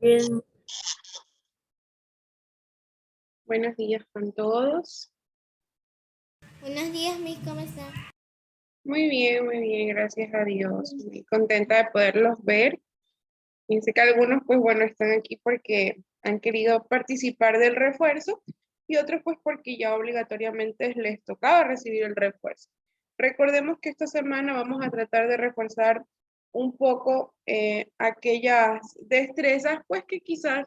Bien. Buenos días con todos. Buenos días, Miss, ¿cómo están? Muy bien, gracias a Dios. Muy contenta de poderlos ver. Pienso que algunos, pues bueno, están aquí porque han querido participar del refuerzo y otros, pues porque ya obligatoriamente les tocaba recibir el refuerzo. Recordemos que esta semana vamos a tratar de reforzar un poco aquellas destrezas, pues que quizás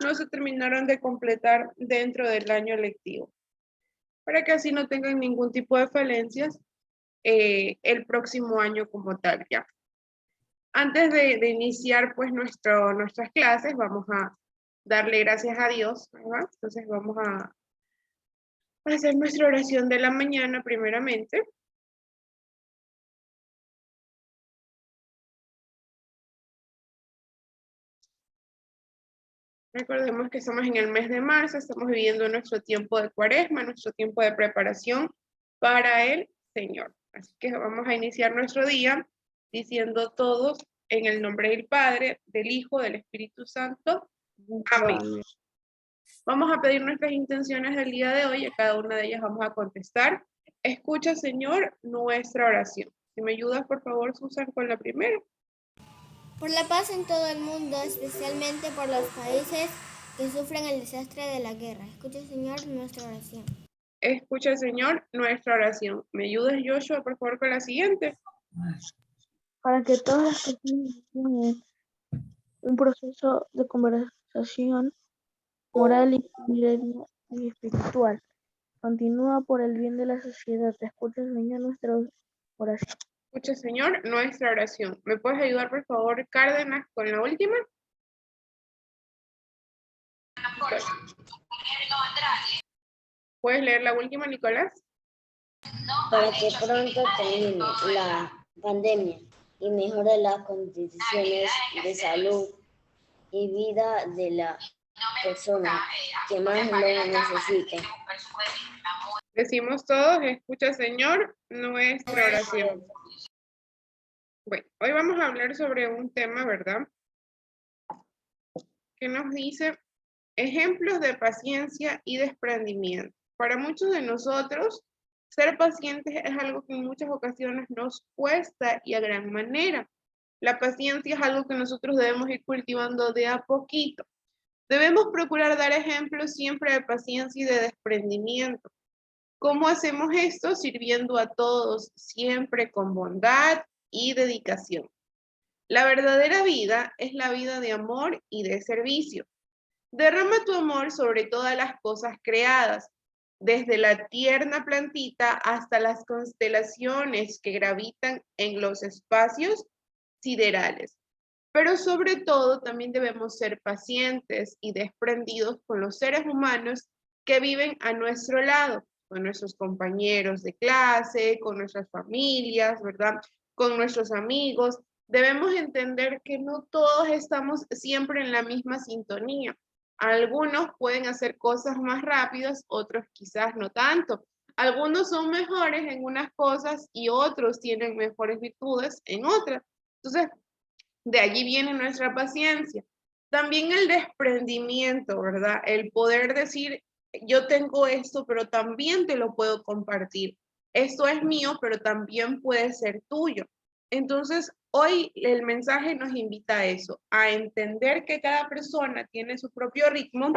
no se terminaron de completar dentro del año lectivo, para que así no tengan ningún tipo de falencias el próximo año como tal ya. Antes de iniciar pues nuestras clases, vamos a darle gracias a Dios, ¿verdad? Entonces vamos a hacer nuestra oración de la mañana primeramente. Recordemos que estamos en el mes de marzo, estamos viviendo nuestro tiempo de cuaresma, nuestro tiempo de preparación para el Señor. Así que vamos a iniciar nuestro día diciendo todos en el nombre del Padre, del Hijo, del Espíritu Santo. Amén. Vamos a pedir nuestras intenciones del día de hoy y a cada una de ellas vamos a contestar. Escucha, Señor, nuestra oración. Si me ayudas, por favor, Susan, con la primera. Por la paz en todo el mundo, especialmente por los países que sufren el desastre de la guerra. Escucha, Señor, nuestra oración. Escucha, Señor, nuestra oración. ¿Me ayudas, Joshua, por favor, con la siguiente? Para que todas las personas tengan un proceso de conversación moral y espiritual. Continúa por el bien de la sociedad. Escucha, Señor, nuestra oración. Escucha, Señor, nuestra oración. ¿Me puedes ayudar, por favor, Cárdenas, con la última? ¿Puedes leer la última, Nicolás? Para que pronto termine la pandemia y mejore las condiciones de salud y vida de las personas que más lo necesitan. Decimos todos, escucha, Señor, nuestra oración. Bueno, hoy vamos a hablar sobre un tema, ¿verdad? Que nos dice ejemplos de paciencia y desprendimiento. Para muchos de nosotros, ser pacientes es algo que en muchas ocasiones nos cuesta y a gran manera. La paciencia es algo que nosotros debemos ir cultivando de a poquito. Debemos procurar dar ejemplos siempre de paciencia y de desprendimiento. ¿Cómo hacemos esto? Sirviendo a todos, siempre con bondad y dedicación. La verdadera vida es la vida de amor y de servicio. Derrama tu amor sobre todas las cosas creadas, desde la tierna plantita hasta las constelaciones que gravitan en los espacios siderales. Pero sobre todo también debemos ser pacientes y desprendidos con los seres humanos que viven a nuestro lado, con nuestros compañeros de clase, con nuestras familias, ¿verdad? Con nuestros amigos. Debemos entender que no todos estamos siempre en la misma sintonía. Algunos pueden hacer cosas más rápidas, otros quizás no tanto. Algunos son mejores en unas cosas y otros tienen mejores virtudes en otras. Entonces, de allí viene nuestra paciencia. También el desprendimiento, ¿verdad? El poder decir, yo tengo esto, pero también te lo puedo compartir. Esto es mío, pero también puede ser tuyo. Entonces, hoy el mensaje nos invita a eso, a entender que cada persona tiene su propio ritmo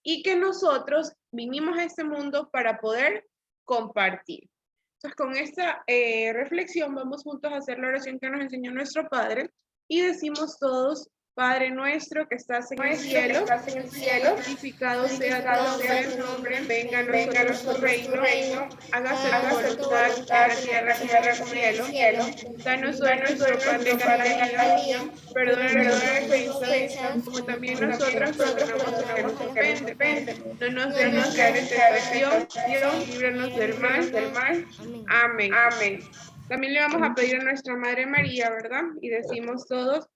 y que nosotros vinimos a este mundo para poder compartir. Entonces, con esta reflexión vamos juntos a hacer la oración que nos enseñó nuestro Padre y decimos todos, Padre nuestro que estás en el cielo, santificado sea tu nombre, venga a nosotros tu reino, hágase tu voluntad en la tierra como en el cielo. Danos hoy nuestro pan de cada día, perdona nuestras ofensas, como también nosotros perdonamos a los que nos ofenden. No nos dejes caer en tentación, líbranos del mal. Amén. También le vamos a pedir a nuestra Madre María, ¿verdad? Y decimos todos,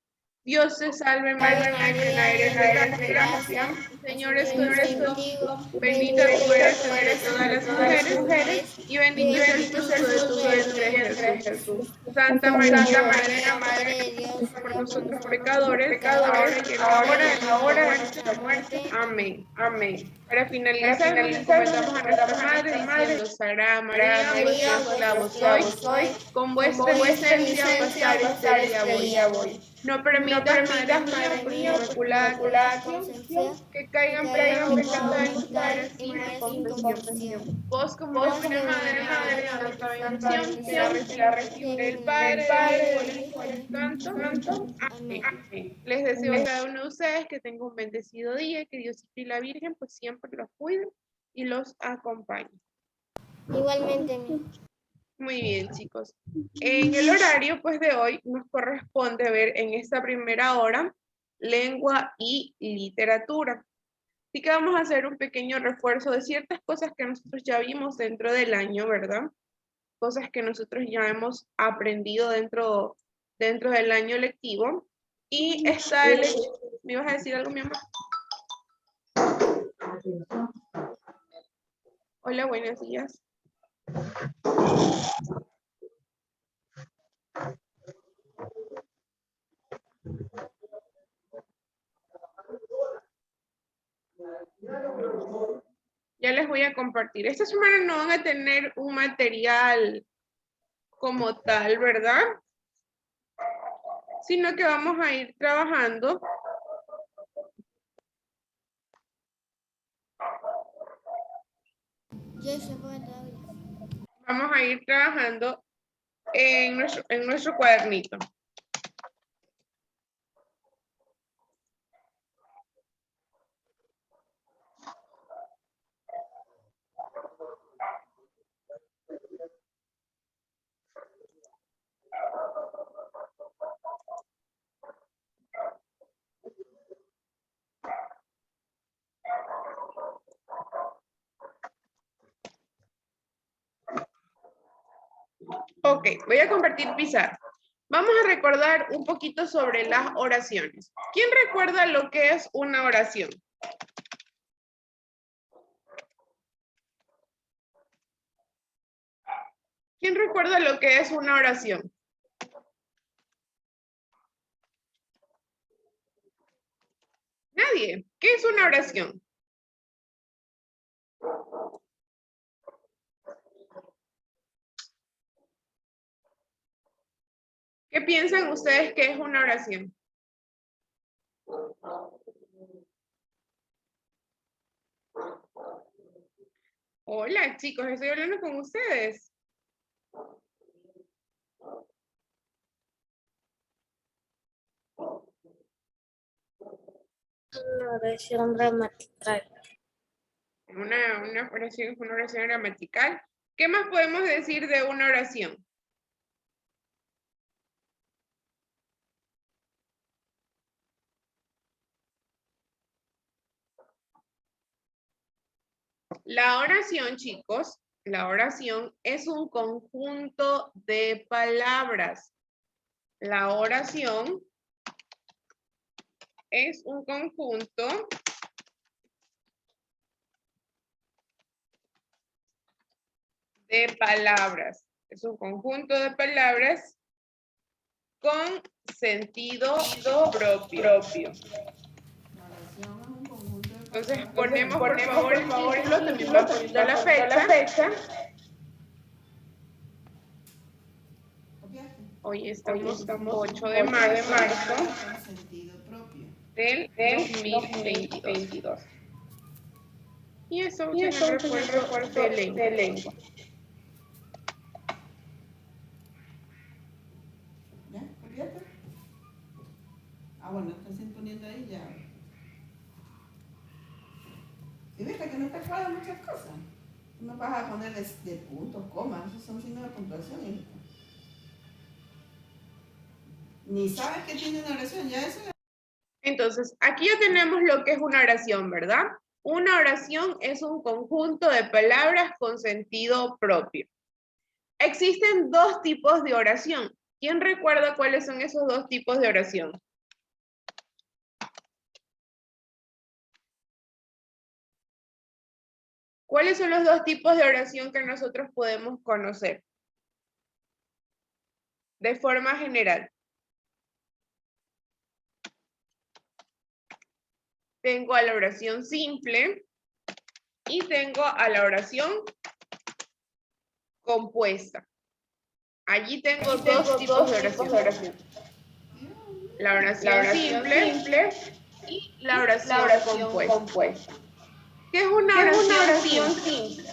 Dios te salve María, llena eres de gracia, Señor es contigo, bendita tú eres entre todas las mujeres y bendito es el fruto de tu vientre Jesús. Santa María, Madre de Dios, por nosotros pecadores, ahora y en la hora de nuestra muerte. Amén. Amén. Para finalizar, nos encomendamos a nuestra Madre diciendo, Sagrada María, María, vuestra vuestra esclavo soy, con vuestra licencia pasar este día voy. No permitas, Madre mía, inmaculada concepción, que caigan pecado mortal y muera sin confesión. Vos, como una buena madre, santa bendición, que la recibe del Padre, del Hijo y del Espíritu Santo. Amén. Les deseo a cada uno de ustedes que tenga un bendecido día, que Dios y la Virgen pues siempre los cuiden y los acompañe. Igualmente, Muy bien, chicos. En el horario pues de hoy nos corresponde ver en esta primera hora lengua y literatura. Así que vamos a hacer un pequeño refuerzo de ciertas cosas que nosotros ya vimos dentro del año, ¿verdad? Cosas que nosotros ya hemos aprendido dentro del año lectivo. Y está el hecho. ¿Me ibas a decir algo, mi amor? Hola, buenos días. Ya les voy a compartir. Esta semana no van a tener un material como tal, ¿verdad? Sino que vamos a ir trabajando. Vamos a ir trabajando en nuestro cuadernito. Ok, voy a compartir pizarra. Vamos a recordar un poquito sobre las oraciones. ¿Quién recuerda lo que es una oración? ¿Quién recuerda lo que es una oración? Nadie. ¿Qué es una oración? ¿Qué piensan ustedes que es una oración? Hola, chicos, estoy hablando con ustedes. Una oración gramatical. Una oración es una oración gramatical. ¿Qué más podemos decir de una oración? La oración, chicos, la oración es un conjunto de palabras. La oración es un conjunto de palabras. Es un conjunto de palabras con sentido propio. Entonces ponemos por favor el título, también va poniendo la fecha. Hoy estamos 8 de marzo del 2022. Y eso es el refuerzo de lengua. ¿Ya? ¿Copiaste? Bueno, estás poniendo ahí ya. Y viste que no te acuerdas muchas cosas. No vas a poner de puntos, comas, esos son signos de puntuación, hijita. Ni sabes que tiene una oración, ya eso. Entonces, aquí ya tenemos lo que es una oración, ¿verdad? Una oración es un conjunto de palabras con sentido propio. Existen dos tipos de oración. ¿Quién recuerda cuáles son esos dos tipos de oración? ¿Cuáles son los dos tipos de oración que nosotros podemos conocer? de forma general. Tengo a la oración simple y tengo a la oración compuesta. Allí tengo dos tipos de oración. La oración simple y la oración compuesta. ¿Qué es una oración simple?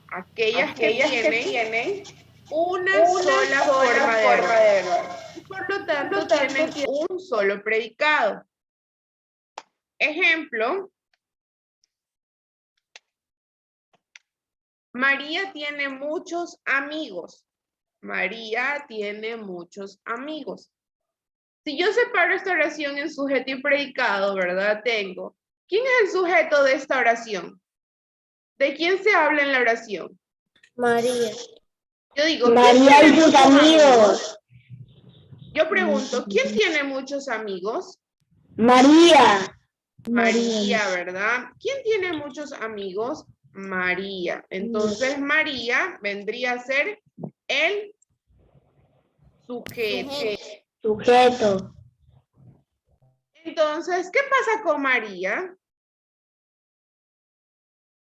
Aquellas que tienen una sola forma de verbo. Y por lo tanto tienen un solo predicado. Ejemplo. María tiene muchos amigos. María tiene muchos amigos. Si yo separo esta oración en sujeto y predicado, ¿verdad? Tengo. ¿Quién es el sujeto de esta oración? ¿De quién se habla en la oración? María. Yo digo, María y sus amigos. Yo pregunto, ¿quién tiene muchos amigos? María. María, ¿verdad? ¿Quién tiene muchos amigos? María. Entonces, María vendría a ser el sujeto. Entonces, ¿qué pasa con María?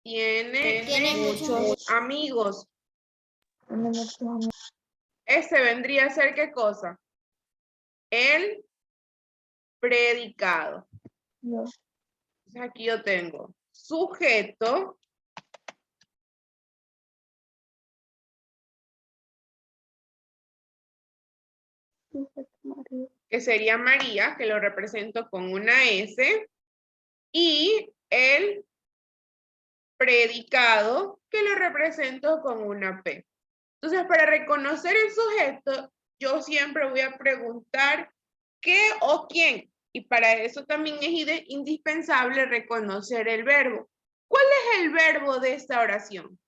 Tiene muchos amigos. Este vendría a ser, ¿qué cosa? El predicado. Entonces, aquí yo tengo sujeto. Que sería María, que lo represento con una S. Y el predicado, que lo represento con una P. Entonces, para reconocer el sujeto, yo siempre voy a preguntar qué o quién. Y para eso también es indispensable reconocer el verbo. ¿Cuál es el verbo de esta oración?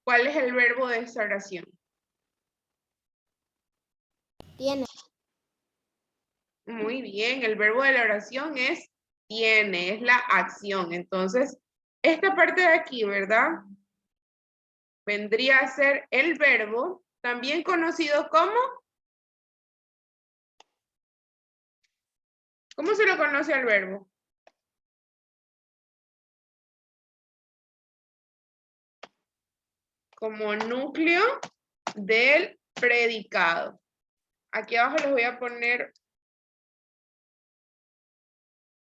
¿Cuál es el verbo de esta oración? Tiene. Muy bien, el verbo de la oración es tiene, es la acción. Entonces, esta parte de aquí, ¿verdad? Vendría a ser el verbo, también conocido como... ¿Cómo se lo conoce al verbo? Como núcleo del predicado. Aquí abajo les voy a poner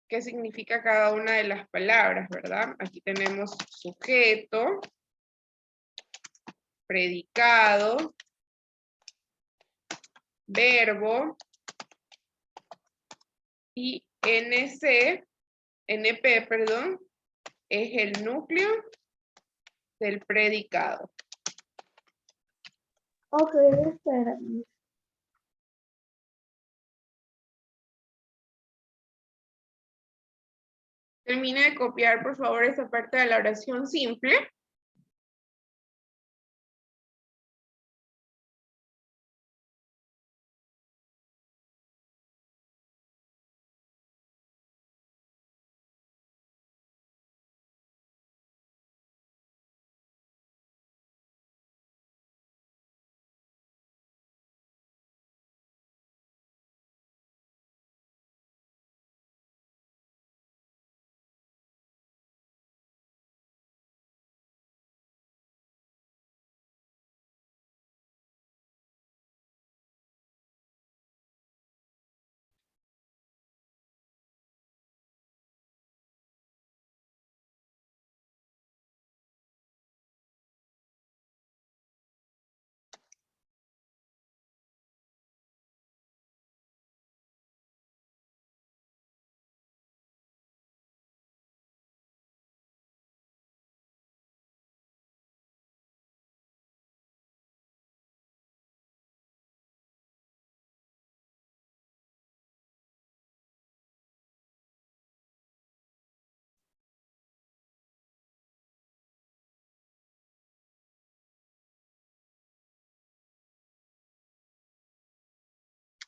qué significa cada una de las palabras, ¿verdad? Aquí tenemos sujeto, predicado, verbo y NP, perdón, es el núcleo del predicado. Ok, espera. Termine de copiar, por favor, esta parte de la oración simple.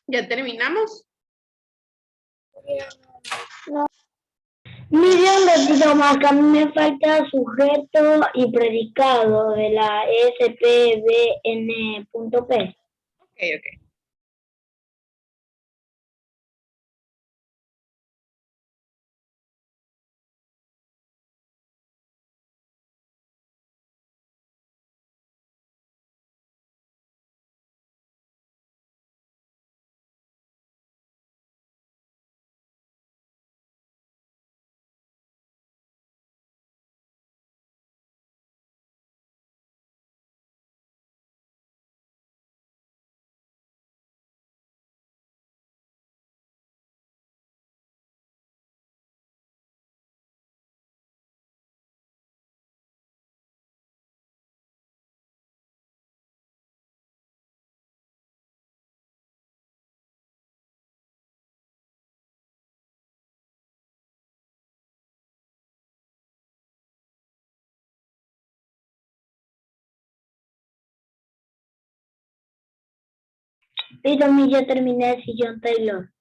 ¿Ya terminamos? Mire un ratito más, que a mí me falta sujeto y predicado de la SPBN.P. Ok, ok. Y también ya terminé el sillón Taylor.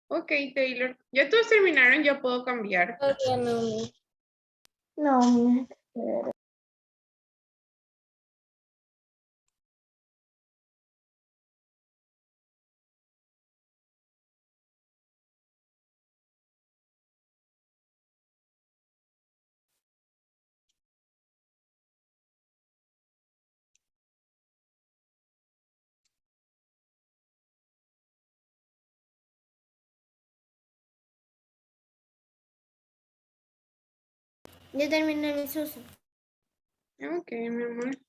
Ok, Taylor. Ya todos terminaron, ya puedo cambiar. Todavía no. No, mija. Ya terminé mi uso. Ok, mi amor.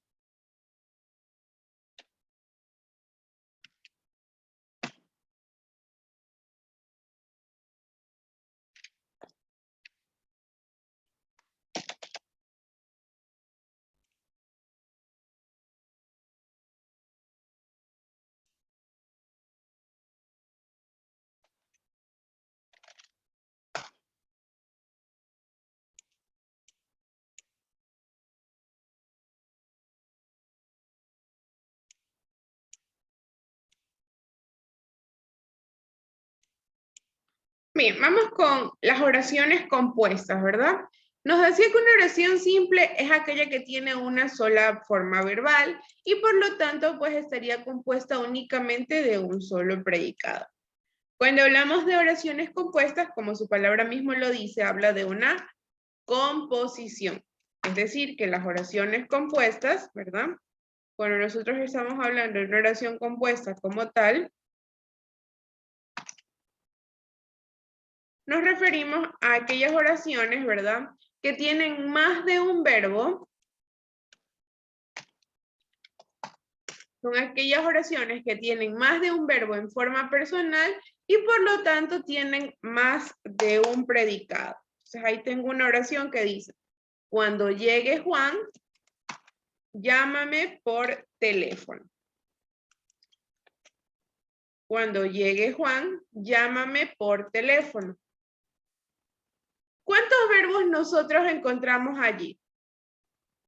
Bien, vamos con las oraciones compuestas, ¿verdad? Nos decía que una oración simple es aquella que tiene una sola forma verbal y por lo tanto pues estaría compuesta únicamente de un solo predicado. Cuando hablamos de oraciones compuestas, como su palabra mismo lo dice, habla de una composición. Es decir, que las oraciones compuestas, ¿verdad? Cuando nosotros estamos hablando de una oración compuesta como tal, nos referimos a aquellas oraciones, ¿verdad? Que tienen más de un verbo. Son aquellas oraciones que tienen más de un verbo en forma personal y por lo tanto tienen más de un predicado. Entonces ahí tengo una oración que dice, cuando llegue Juan, llámame por teléfono. Cuando llegue Juan, llámame por teléfono. ¿Cuántos verbos nosotros encontramos allí?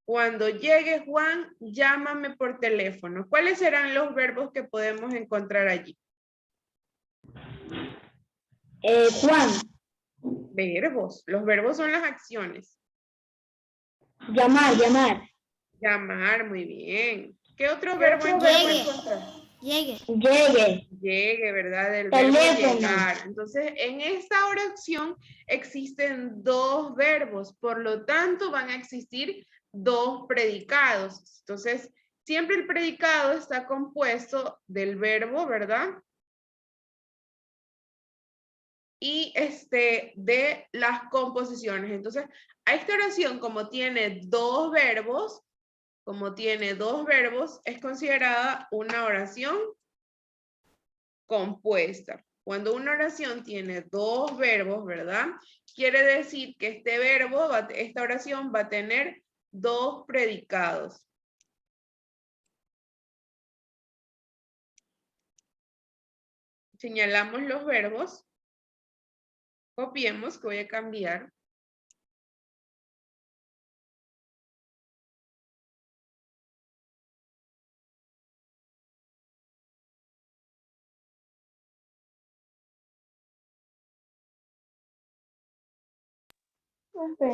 Cuando llegue Juan, llámame por teléfono. ¿Cuáles serán los verbos que podemos encontrar allí? Juan, Verbos. Los verbos son las acciones. llamar. Llamar, muy bien. ¿Qué otro verbo podemos Llegue. encontrar? Llegue. Llegue, Llegue, ¿verdad? El Teléfono. verbo llegar. Entonces, en esta oración existen dos verbos, por lo tanto van a existir dos predicados. Entonces, siempre el predicado está compuesto del verbo, ¿verdad? Y de las composiciones. Entonces, a esta oración, como tiene dos verbos, es considerada una oración compuesta. Cuando una oración tiene dos verbos, ¿verdad? Quiere decir que esta oración va a tener dos predicados. Señalamos los verbos. Copiemos, que voy a cambiar. Ok.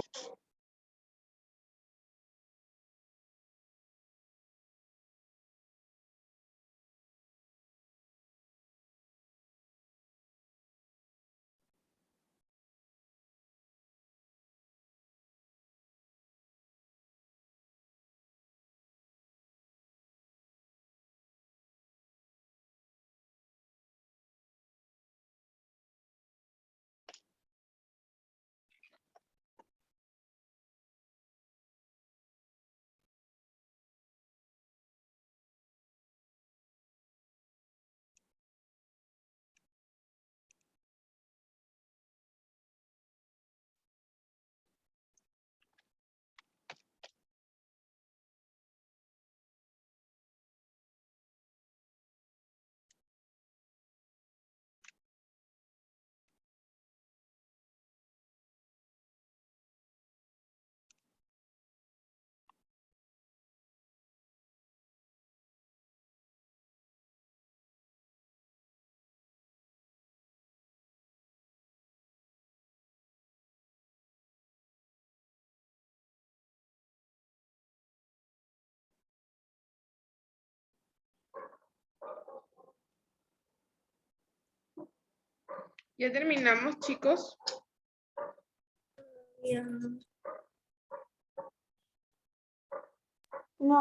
Ya terminamos, chicos. No.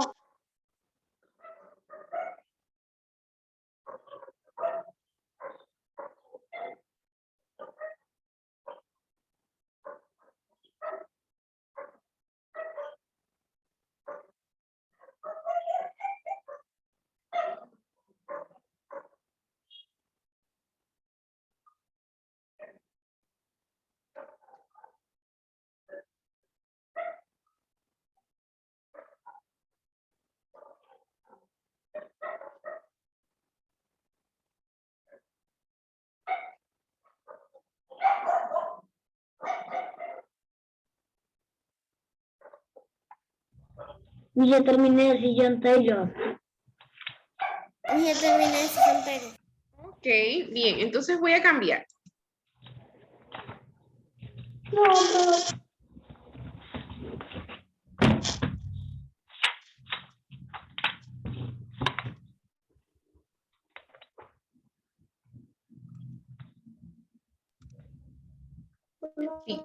Y ya terminé el sillón Taylor. Ya terminé, Susan Pérez. Ok, bien, entonces voy a cambiar. No, pero... Sí.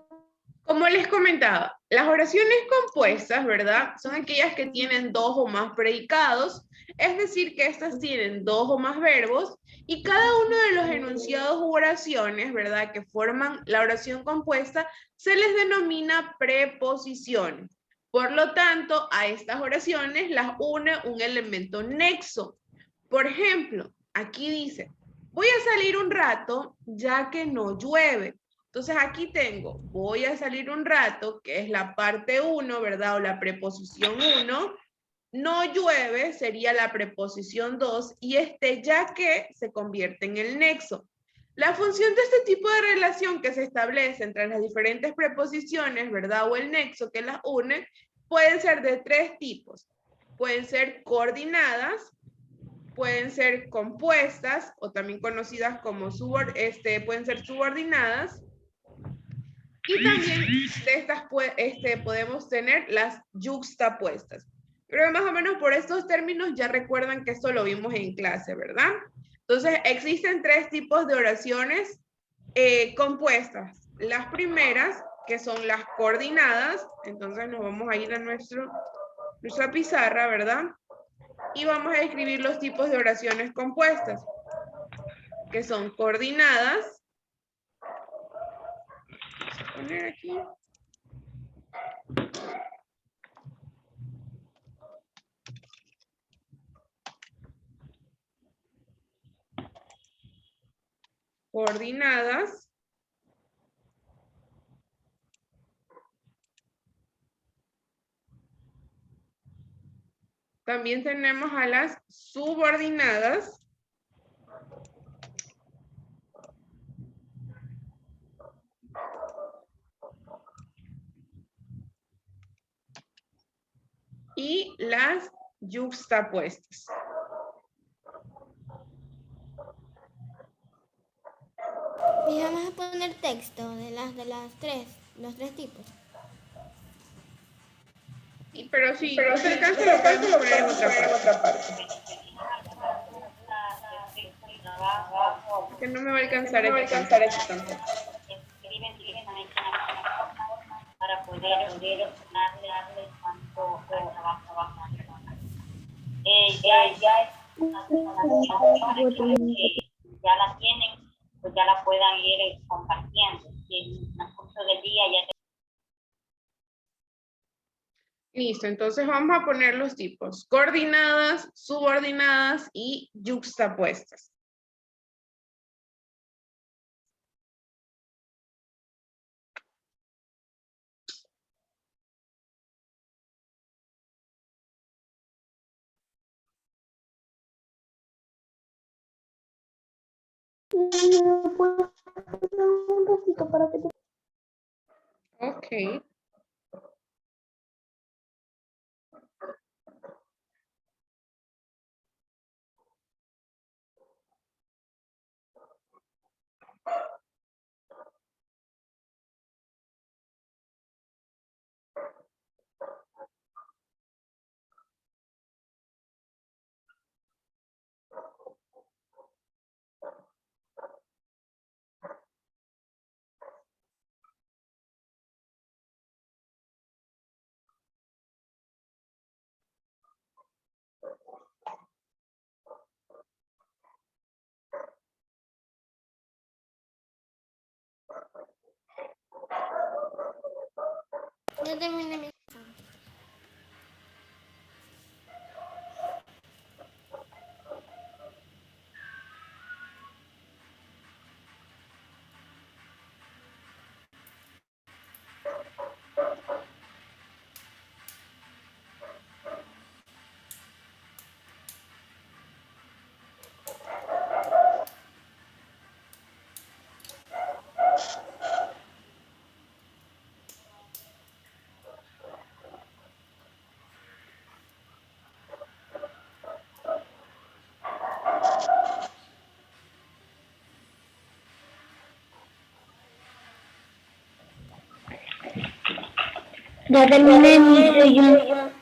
Como les comentaba, las oraciones compuestas, ¿verdad? Son aquellas que tienen dos o más predicados, es decir, que estas tienen dos o más verbos, y cada uno de los enunciados u oraciones, ¿verdad? Que forman la oración compuesta, se les denomina preposición. Por lo tanto, a estas oraciones las une un elemento nexo. Por ejemplo, aquí dice, voy a salir un rato ya que no llueve. Entonces aquí tengo, voy a salir un rato, que es la parte 1, ¿verdad? O la preposición 1. No llueve sería la preposición 2 y este ya que se convierte en el nexo. La función de este tipo de relación que se establece entre las diferentes preposiciones, ¿verdad? O el nexo que las une, pueden ser de tres tipos. Pueden ser coordinadas, pueden ser compuestas o también conocidas como pueden ser subordinadas. Y también de estas podemos tener las yuxtapuestas. Creo que más o menos por estos términos ya recuerdan que esto lo vimos en clase, ¿verdad? Entonces, existen tres tipos de oraciones compuestas. Las primeras, que son las coordinadas, entonces nos vamos a ir a nuestra pizarra, ¿verdad? Y vamos a escribir los tipos de oraciones compuestas, que son coordinadas. Vamos a poner aquí. Coordinadas. También tenemos a las subordinadas. Y las yuxtapuestas. Y vamos a poner texto de los tres tipos. Pero si no se alcanza, lo podemos poner en otra parte. Que no me va a alcanzar aquí tanto. Escriben directamente para poder darle cuánto trabajo. Ya es una información que ya la tienen, pues ya la puedan ir compartiendo. Y en el curso del día ya Listo, entonces vamos a poner los tipos: coordinadas, subordinadas y yuxtapuestas. ¿Puedes hacer un ratito para que te... Ok. Ya terminé mi examen. Ya terminé mi sillón.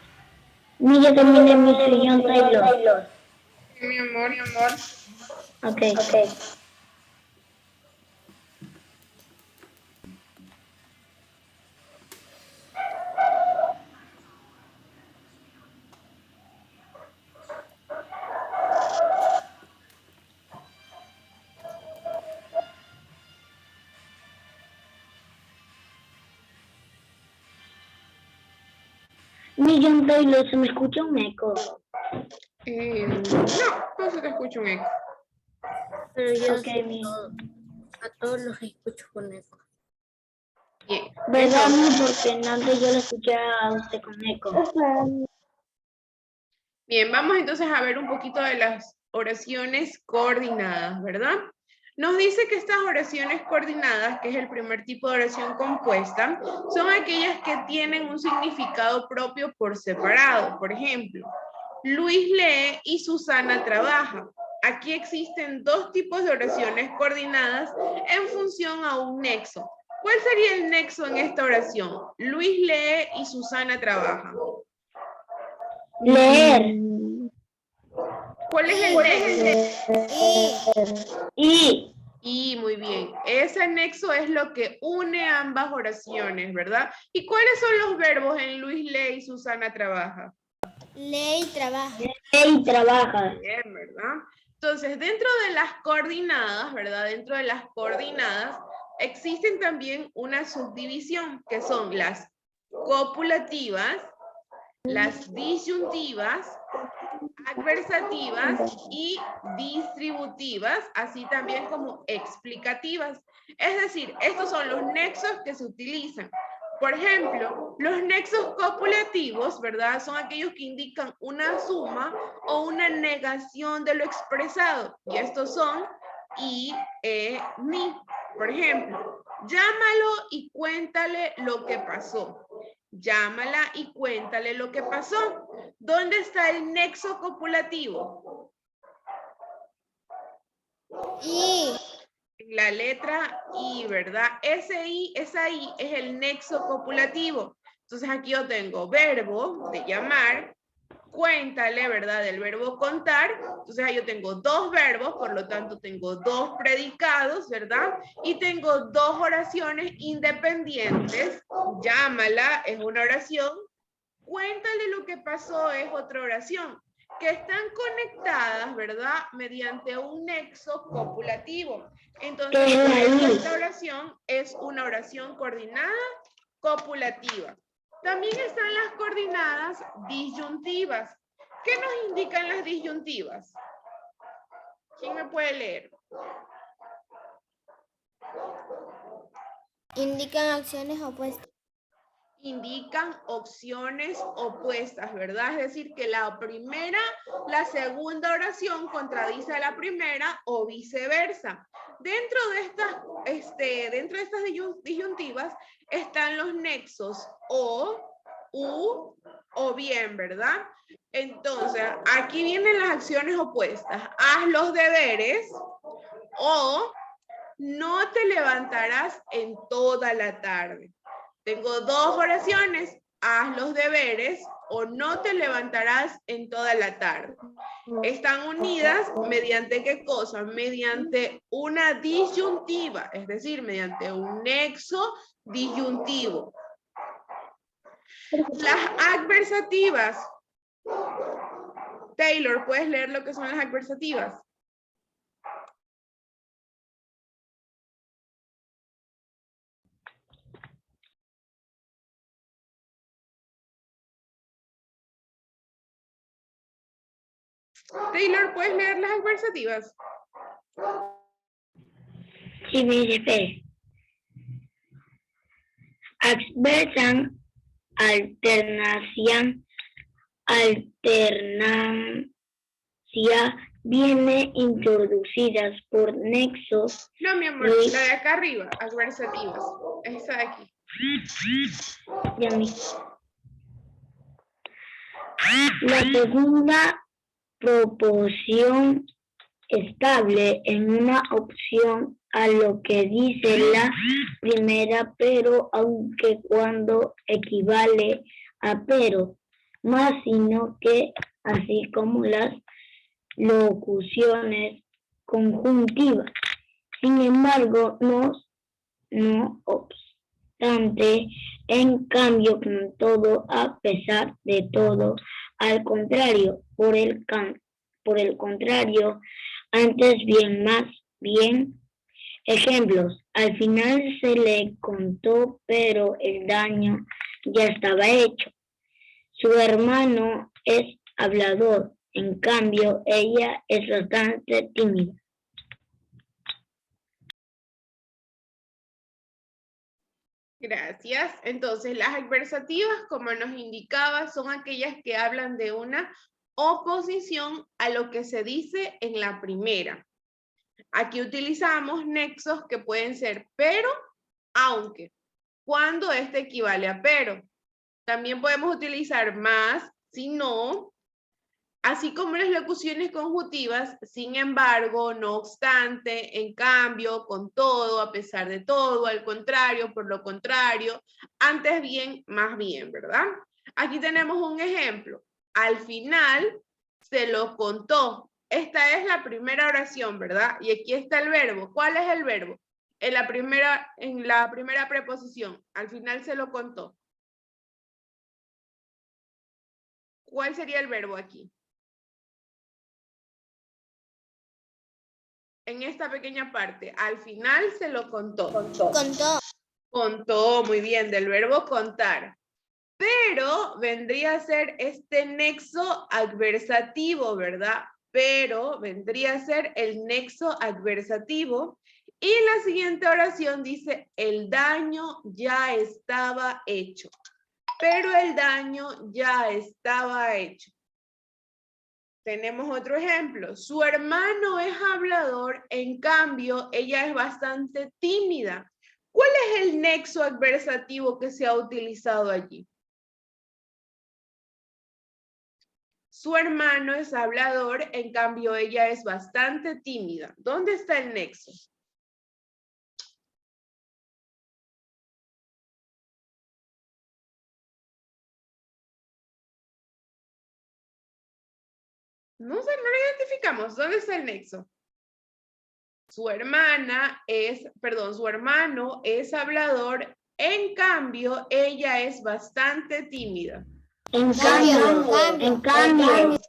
Ya terminé mi sillón, Taylor. Mi amor. Ok. Millón Taylor, ¿se me escucha un eco? No se te escucha un eco. Pero yo Ok, a todos los escucho con eco. Bien. ¿Verdad? Entonces, Porque antes yo lo escuchaba a usted con eco. bien, vamos entonces a ver un poquito de las oraciones coordinadas, ¿verdad? Nos dice que estas oraciones coordinadas, que es el primer tipo de oración compuesta, son aquellas que tienen un significado propio por separado. Por ejemplo, Luis lee y Susana trabaja. Aquí existen dos tipos de oraciones coordinadas en función a un nexo. ¿Cuál sería el nexo en esta oración? Luis lee y Susana trabaja. Leer. ¿Cuál es el nexo? Y muy bien, ese nexo es lo que une ambas oraciones, ¿verdad? ¿Y cuáles son los verbos en Luis lee y Susana trabaja? Lee y trabaja. Lee y trabaja. Bien, ¿verdad? Entonces, dentro de las coordinadas, ¿verdad? Dentro de las coordinadas existen también una subdivisión, que son las copulativas, las disyuntivas, adversativas y distributivas, así también como explicativas. Es decir, estos son los nexos que se utilizan. Por ejemplo, los nexos copulativos, ¿verdad? Son aquellos que indican una suma o una negación de lo expresado. Y estos son y, ni. Por ejemplo, llámalo y cuéntale lo que pasó. Llámala y cuéntale lo que pasó. ¿Dónde está el nexo copulativo? Y La letra I, ¿verdad? Esa I es el nexo copulativo. Entonces aquí yo tengo verbo de llamar, cuéntale, ¿verdad? Del verbo contar. Entonces ahí yo tengo dos verbos, por lo tanto tengo dos predicados, ¿verdad? Y tengo dos oraciones independientes. Llámala es una oración. Cuéntale lo que pasó es otra oración. Que están conectadas, ¿verdad? Mediante un nexo copulativo. Entonces, esta oración es una oración coordinada copulativa. También están las coordinadas disyuntivas. ¿Qué nos indican las disyuntivas? ¿Quién me puede leer? Indican acciones opuestas. Indican opciones opuestas, ¿verdad? Es decir, que la segunda oración contradice a la primera o viceversa. Dentro de estas disyuntivas están los nexos o, u o bien, ¿verdad? Entonces, aquí vienen las acciones opuestas. Haz los deberes o no te levantarás en toda la tarde. Tengo dos oraciones, haz los deberes o no te levantarás en toda la tarde. Están unidas mediante ¿qué cosa? Mediante una disyuntiva, es decir, mediante un nexo disyuntivo. Las adversativas. Taylor, ¿puedes leer lo que son las adversativas? Taylor, ¿puedes leer las adversativas? Sí, me dice. Adversan, alternancia, viene introducidas por nexos. No, mi amor, la de acá arriba, adversativas. Esa de aquí. La segunda proposición estable en una opción a lo que dice la primera, pero aunque cuando equivale a pero, más sino que así como las locuciones conjuntivas. Sin embargo, no obstante, en cambio, con todo, a pesar de todo, al contrario, por el contrario, antes bien, más bien. Ejemplos, al final se le contó, pero el daño ya estaba hecho. Su hermano es hablador, en cambio, ella es bastante tímida. Gracias. Entonces, las adversativas, como nos indicaba, son aquellas que hablan de una oposición a lo que se dice en la primera. Aquí utilizamos nexos que pueden ser pero, aunque, cuando este equivale a pero. También podemos utilizar más, si no, así como las locuciones conjuntivas, sin embargo, no obstante, en cambio, con todo, a pesar de todo, al contrario, por lo contrario, antes bien, más bien, ¿verdad? Aquí tenemos un ejemplo. Al final se lo contó. Esta es la primera oración, ¿verdad? Y aquí está el verbo. ¿Cuál es el verbo? En la primera preposición. Al final se lo contó. ¿Cuál sería el verbo aquí? En esta pequeña parte, al final se lo contó. Contó. Contó, muy bien, del verbo contar. Pero vendría a ser este nexo adversativo, ¿verdad? Pero vendría a ser el nexo adversativo. Y la siguiente oración dice, el daño ya estaba hecho. Pero el daño ya estaba hecho. Tenemos otro ejemplo. Su hermano es hablador, en cambio, ella es bastante tímida. ¿Cuál es el nexo adversativo que se ha utilizado allí? Su hermano es hablador, en cambio, ella es bastante tímida. ¿Dónde está el nexo? No sé, no lo identificamos. ¿Dónde está el nexo? Su hermano es hablador, en cambio, ella es bastante tímida. En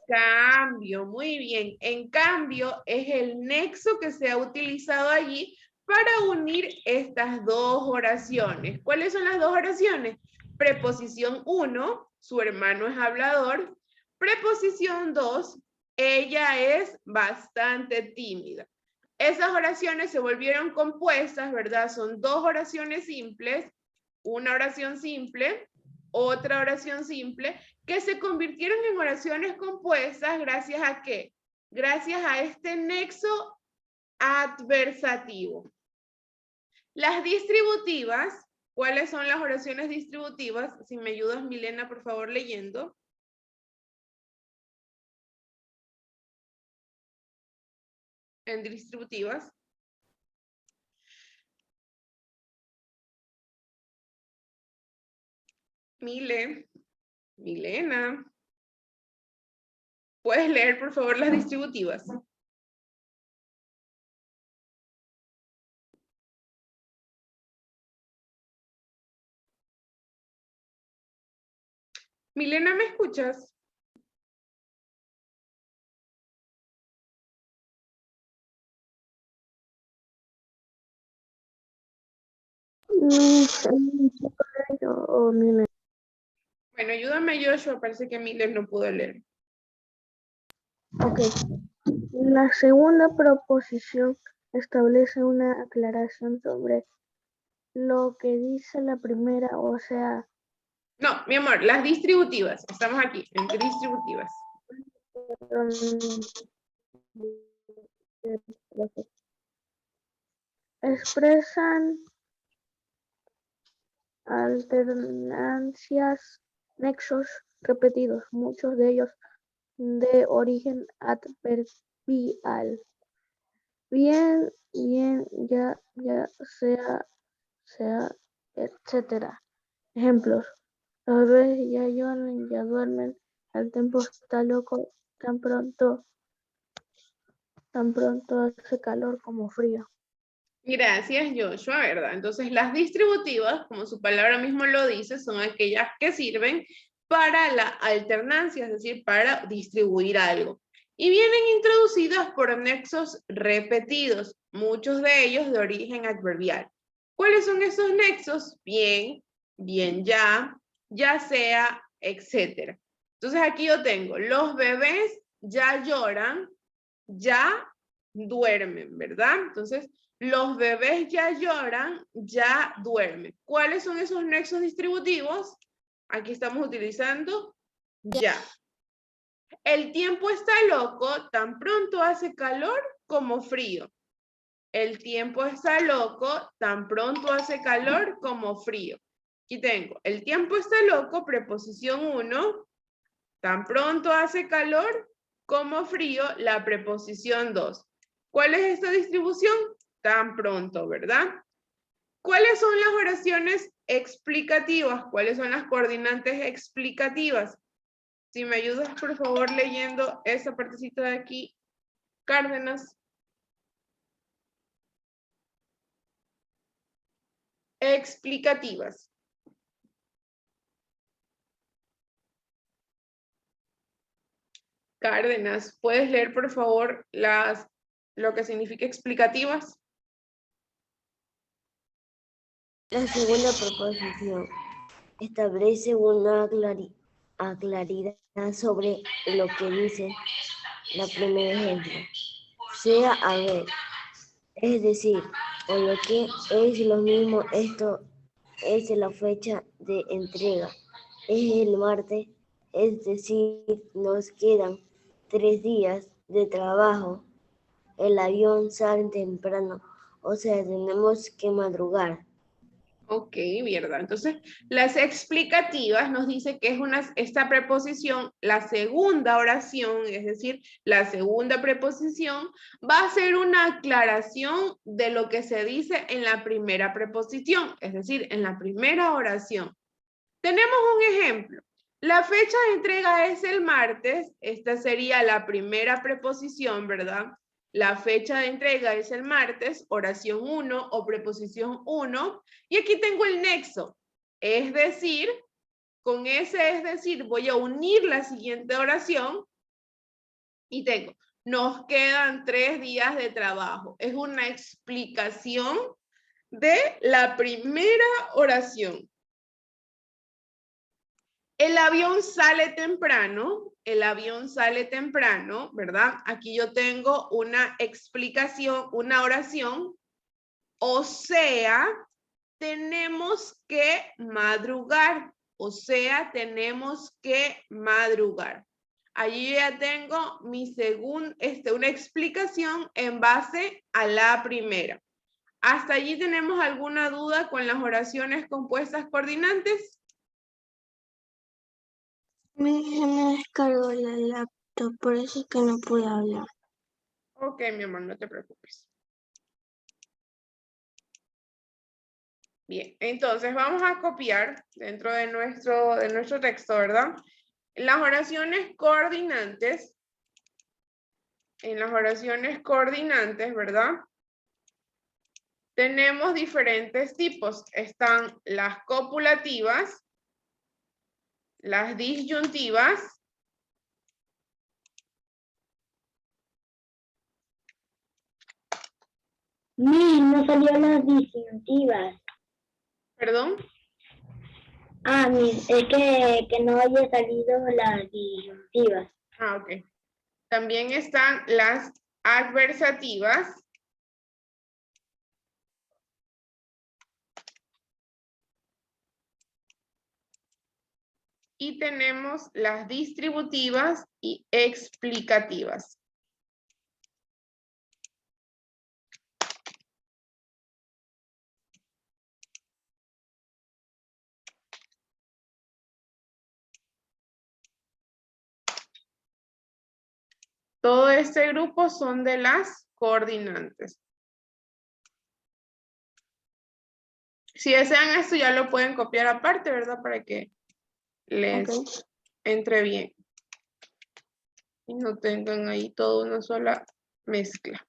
Cambio, muy bien. En cambio, es el nexo que se ha utilizado allí para unir estas dos oraciones. ¿Cuáles son las dos oraciones? Preposición 1, su hermano es hablador. Preposición 2, ella es bastante tímida. Esas oraciones se volvieron compuestas, ¿verdad? Son dos oraciones simples, una oración simple, otra oración simple, que se convirtieron en oraciones compuestas gracias a ¿qué? Gracias a este nexo adversativo. Las distributivas, ¿cuáles son las oraciones distributivas? Si me ayudas, Milena, por favor, leyendo. En distributivas. Milena. ¿Puedes leer, por favor, las distributivas? Milena, ¿me escuchas? Bueno, ayúdame, Joshua, parece que Milena no pudo leer. Ok. La segunda proposición establece una aclaración sobre lo que dice la primera, o sea... No, mi amor, las distributivas. Estamos aquí, en distributivas. Expresan alternancias, nexos repetidos, muchos de ellos de origen adverbial. Bien, ya, sea, etcétera. Ejemplos. Los bebés ya lloran, ya duermen, el tiempo está loco, tan pronto hace calor como frío. Gracias, Joshua, ¿verdad? Entonces, las distributivas, como su palabra mismo lo dice, son aquellas que sirven para la alternancia, es decir, para distribuir algo. Y vienen introducidas por nexos repetidos, muchos de ellos de origen adverbial. ¿Cuáles son esos nexos? Bien, ya sea, etc. Entonces, aquí yo tengo, los bebés ya lloran, ya duermen, ¿verdad? Entonces, los bebés ya lloran, ya duermen. ¿Cuáles son esos nexos distributivos? Aquí estamos utilizando ya. El tiempo está loco, tan pronto hace calor como frío. El tiempo está loco, tan pronto hace calor como frío. Aquí tengo, el tiempo está loco, preposición 1, tan pronto hace calor como frío, la preposición 2. ¿Cuál es esta distribución? Tan pronto, ¿verdad? ¿Cuáles son las oraciones explicativas? ¿Cuáles son las coordinantes explicativas? Si me ayudas, por favor, leyendo esa partecita de aquí, Cárdenas. Explicativas. Cárdenas, ¿puedes leer, por favor, lo que significa explicativas? La segunda proposición establece una claridad sobre lo que dice la primera ejemplo. Sea a ver, es decir, o lo que es lo mismo, esto es la fecha de entrega. Es el martes, es decir, nos quedan 3 días de trabajo. El avión sale temprano, o sea, tenemos que madrugar. Ok, ¿verdad? Entonces, las explicativas nos dice que es esta preposición, la segunda oración, es decir, la segunda preposición, va a ser una aclaración de lo que se dice en la primera preposición, es decir, en la primera oración. Tenemos un ejemplo. La fecha de entrega es el martes. Esta sería la primera preposición, ¿verdad? La fecha de entrega es el martes, oración 1 o preposición 1. Y aquí tengo el nexo. Es decir, con ese es decir, voy a unir la siguiente oración y tengo, nos quedan 3 días de trabajo. Es una explicación de la primera oración. El avión sale temprano, ¿verdad? Aquí yo tengo una explicación, una oración. O sea, tenemos que madrugar. O sea, tenemos que madrugar. Allí ya tengo mi una explicación en base a la primera. ¿Hasta allí tenemos alguna duda con las oraciones compuestas coordinantes? Se me descargó la laptop, por eso es que no pude hablar. Ok, mi amor, no te preocupes. Bien, entonces vamos a copiar dentro de nuestro texto, ¿verdad? Las oraciones coordinantes, en las oraciones coordinantes, ¿verdad? Tenemos diferentes tipos. Están las copulativas, las disyuntivas, No salió las disyuntivas. perdón. Es que no haya salido las disyuntivas. Ah, ok. También están las adversativas. Y tenemos las distributivas y explicativas. Todo este grupo son de las coordinantes. Si desean esto ya lo pueden copiar aparte, ¿verdad? Para que les entre bien. Y no tengan ahí toda una sola mezcla.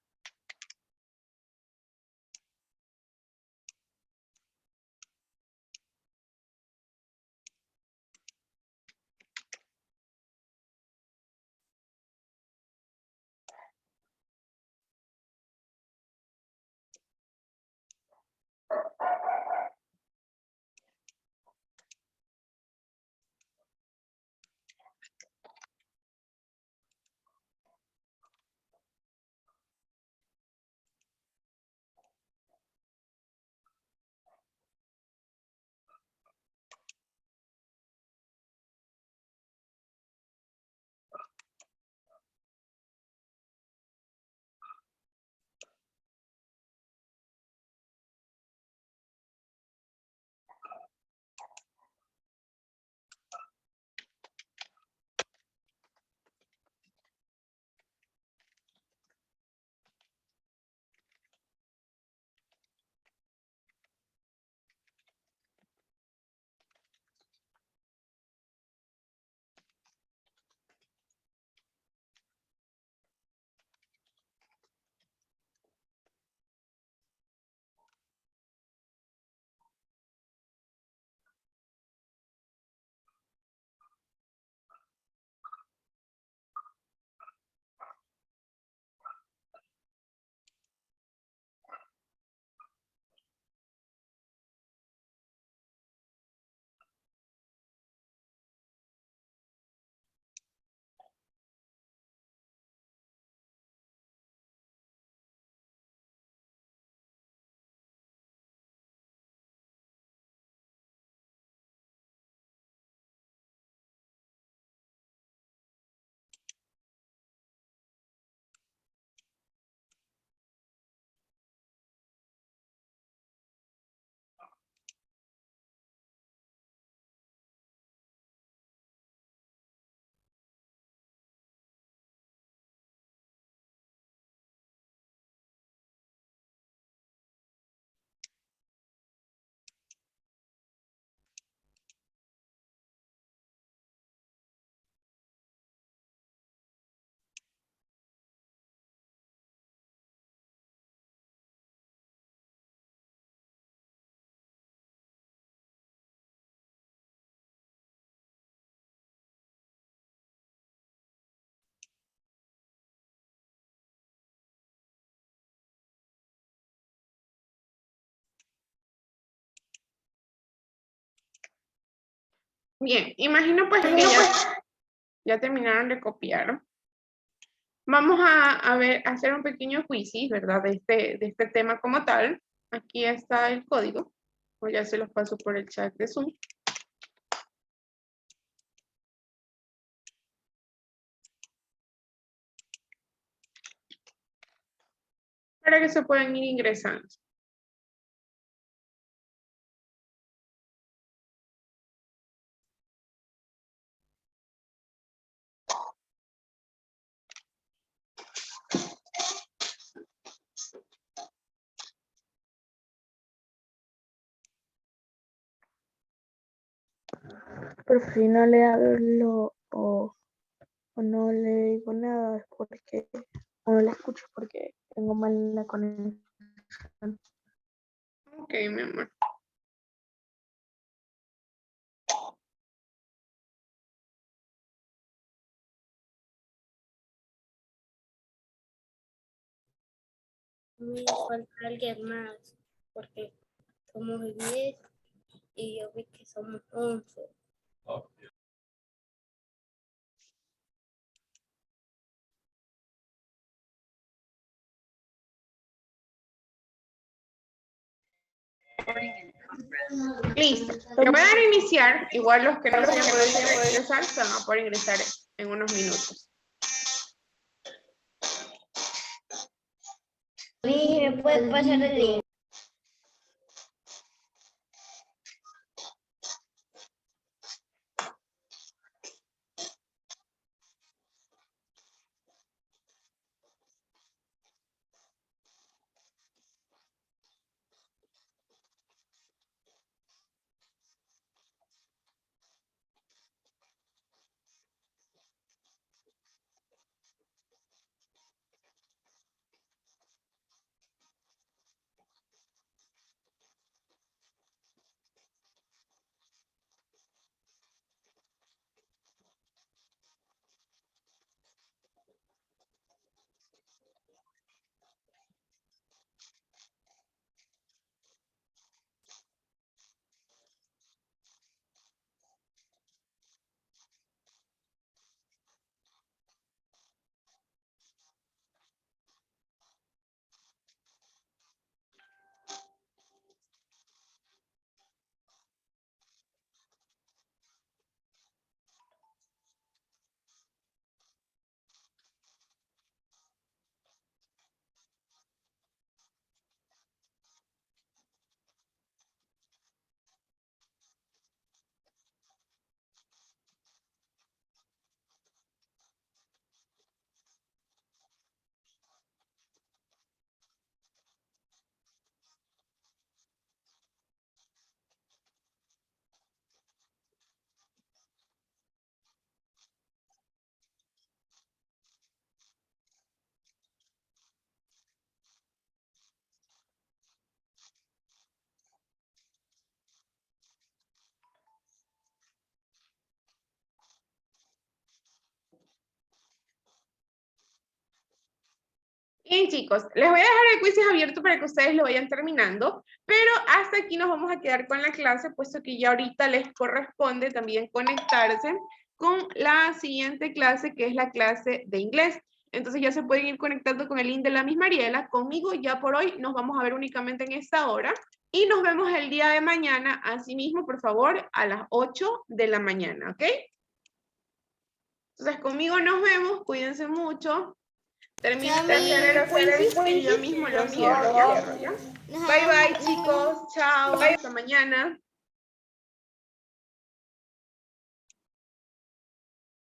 Bien, imagino pues que ya terminaron de copiar. Vamos a ver, a hacer un pequeño quiz, ¿verdad? De este tema como tal. Aquí está el código. O ya se los paso por el chat de Zoom. Para que se puedan ir ingresando. Pero si no le hablo o no le digo nada es porque, o no le escucho porque tengo mal la conexión. Ok, mi amor. Me falta alguien más, porque somos 10 y yo vi que somos 11. Listo. Le voy a dar a iniciar. Igual los que no se hayan podido ingresar se van a poder ingresar en unos minutos. ¿Me puedes pasar el link? Bien, chicos, les voy a dejar el quiz abierto para que ustedes lo vayan terminando, pero hasta aquí nos vamos a quedar con la clase, puesto que ya ahorita les corresponde también conectarse con la siguiente clase, que es la clase de inglés. Entonces ya se pueden ir conectando con el link de la Miss Mariela. Conmigo ya por hoy nos vamos a ver únicamente en esta hora y nos vemos el día de mañana, asimismo, por favor, a las 8 de la mañana, ¿ok? Entonces conmigo nos vemos, cuídense mucho. Termino de hacer el quiz y yo mismo lo cierro, ¿ya? Bye bye, chicos. Chao. Hasta mañana.